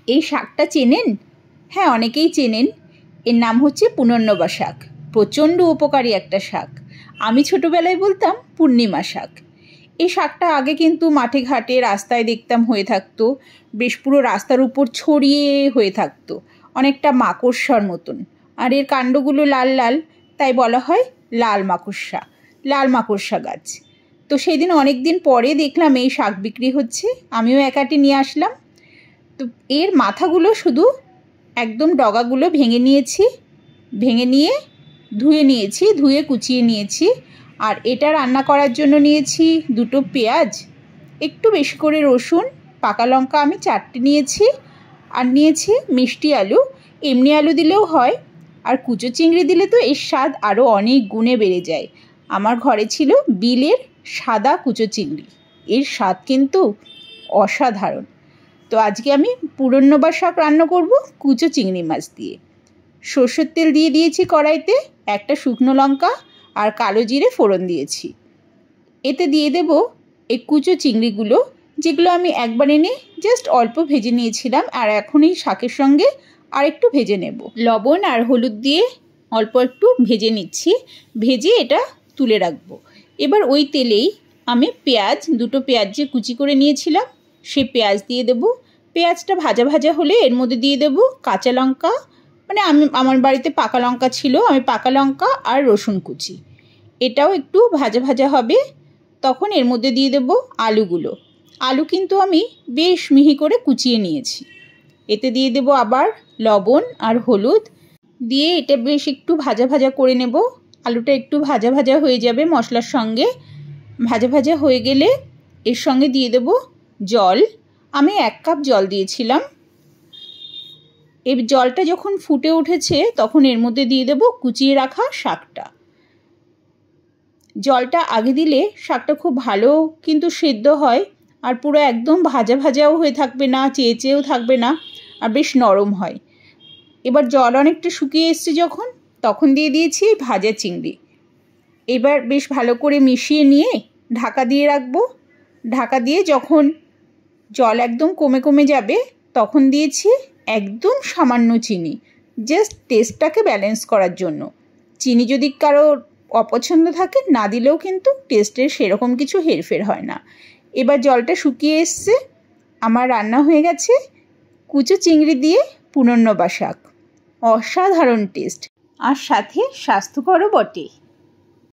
এই শাকটা চেনেন? হ্যাঁ, অনেকেই চেনেন। এর নাম হচ্ছে পুনর্নবা শাক। প্রচণ্ড উপকারী একটা শাক। আমি ছোটোবেলায় বলতাম পূর্ণিমা শাক। এই শাকটা আগে কিন্তু মাঠে ঘাটে রাস্তায় দেখতাম হয়ে থাকতো, বেশ পুরো রাস্তার উপর ছড়িয়ে হয়ে থাকতো, অনেকটা মাকড়সার মতন। আর এর কাণ্ডগুলো লাল লাল, তাই বলা হয় লাল মাকড়সা গাছ। তো সেই দিন অনেক দিন পরে দেখলাম এই শাক বিক্রি হচ্ছে, আমিও একাটি নিয়ে আসলাম। তো এর মাথাগুলো শুধু একদম ডগাগুলো ভেঙে নিয়ে ধুয়ে কুচিয়ে নিয়েছি। আর এটা রান্না করার জন্য নিয়েছি 2টো পেঁয়াজ, একটু বেশি করে রসুন, পাকা লঙ্কা আমি 4টে নিয়েছি, আর নিয়েছি মিষ্টি আলু। এমনি আলু দিলেও হয়, আর কুচো চিংড়ি দিলে তো এর স্বাদ আরও অনেক গুণে বেড়ে যায়। আমার ঘরে ছিল বিলের সাদা কুচো চিংড়ি, এর স্বাদ কিন্তু অসাধারণ। তো আজকে আমি পুনর্নবা শাক রান্না করব কুচো চিংড়ি মাছ দিয়ে। সরষের তেল দিয়ে দিয়েছি কড়াইতে, একটা শুকনো লঙ্কা আর কালো জিরে ফোড়ন দিয়েছি। এতে দিয়ে দেব এই কুচো চিংড়িগুলো, যেগুলো আমি একবার এনে জাস্ট অল্প ভেজে নিয়েছিলাম, আর এখন এই শাকের সঙ্গে আর একটু ভেজে নেব। লবণ আর হলুদ দিয়ে অল্প একটু ভেজে নিচ্ছি, ভেজে এটা তুলে রাখবো। এবার ওই তেলেই আমি 2টো পেঁয়াজ যে কুচি করে নিয়েছিলাম সে পেঁয়াজ দিয়ে দেব। পেঁয়াজটা ভাজা ভাজা হলে এর মধ্যে দিয়ে দেব কাঁচা লঙ্কা, মানে আমার বাড়িতে পাকা লঙ্কা ছিল, আমি পাকা লঙ্কা আর রসুন কুচি। এটাও একটু ভাজা ভাজা হবে, তখন এর মধ্যে দিয়ে দেব আলুগুলো। আলু কিন্তু আমি বেশ মিহি করে কুচিয়ে নিয়েছি। এতে দিয়ে দেব আবার লবণ আর হলুদ দিয়ে এটা বেশ একটু ভাজা ভাজা করে নেব। আলুটা একটু ভাজা ভাজা হয়ে যাবে মশলার সঙ্গে। ভাজা ভাজা হয়ে গেলে এর সঙ্গে দিয়ে দেব জল। আমি 1 কাপ জল দিয়েছিলাম। এই জলটা যখন ফুটে উঠেছে তখন এর মধ্যে দিয়ে দেব কুচিয়ে রাখা শাকটা। জলটা আগে দিলে শাকটা খুব ভালো কিন্তু সেদ্ধ হয়, আর পুরো একদম ভাজা ভাজাও হয়ে থাকবে না, চেয়েও থাকবে না, আর বেশ নরম হয়। এবার জল অনেকটা শুকিয়ে এসছে যখন, তখন দিয়ে দিয়েছি ভাজা চিংড়ি। এবার বেশ ভালো করে মিশিয়ে নিয়ে ঢাকা দিয়ে রাখবো। ঢাকা দিয়ে যখন জল একদম কমে যাবে তখন দিয়েছি একদম সামান্য চিনি, জাস্ট টেস্টটাকে ব্যালেন্স করার জন্য। চিনি যদি কারোর অপছন্দ থাকে না দিলেও কিন্তু টেস্টের সেরকম কিছু হেরফের হয় না। এবার জলটা শুকিয়ে এসছে, আমার রান্না হয়ে গেছে কুচো চিংড়ি দিয়ে পুনর্নবা শাক। অসাধারণ টেস্ট, আর সাথে স্বাস্থ্যকরও বটে।